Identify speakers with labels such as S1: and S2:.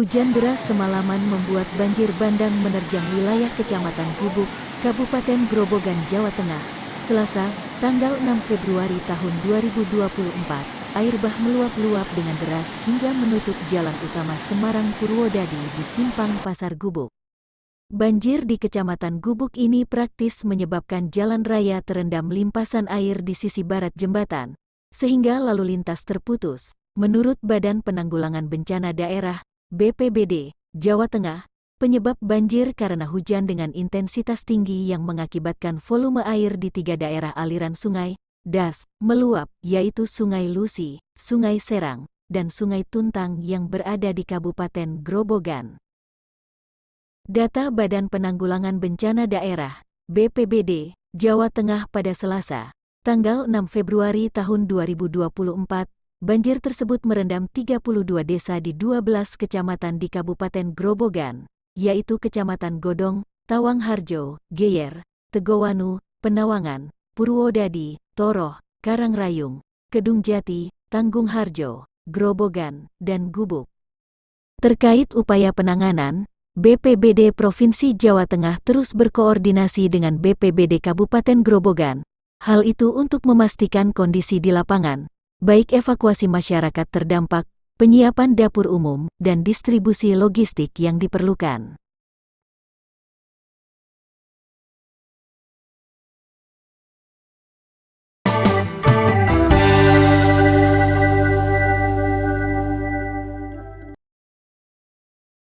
S1: Hujan deras semalaman membuat banjir bandang menerjang wilayah Kecamatan Gubuk, Kabupaten Grobogan, Jawa Tengah. Selasa, tanggal 6 Februari tahun 2024, air bah meluap-luap dengan deras hingga menutup jalan utama Semarang Purwodadi di Simpang Pasar Gubuk. Banjir di Kecamatan Gubuk ini praktis menyebabkan jalan raya terendam limpasan air di sisi barat jembatan, sehingga lalu lintas terputus. Menurut Badan Penanggulangan Bencana Daerah, BPBD, Jawa Tengah, penyebab banjir karena hujan dengan intensitas tinggi yang mengakibatkan volume air di 3 daerah aliran sungai, das, meluap, yaitu Sungai Lusi, Sungai Serang, dan Sungai Tuntang yang berada di Kabupaten Grobogan. Data Badan Penanggulangan Bencana Daerah, BPBD, Jawa Tengah pada Selasa, tanggal 6 Februari tahun 2024, banjir tersebut merendam 32 desa di 12 kecamatan di Kabupaten Grobogan, yaitu Kecamatan Godong, Tawangharjo, Geyer, Tegowanu, Penawangan, Purwodadi, Toroh, Karangrayung, Kedungjati, Tanggungharjo, Grobogan, dan Gubuk. Terkait upaya penanganan, BPBD Provinsi Jawa Tengah terus berkoordinasi dengan BPBD Kabupaten Grobogan. Hal itu untuk memastikan kondisi di lapangan, baik evakuasi masyarakat terdampak, penyiapan dapur umum, dan distribusi logistik yang diperlukan.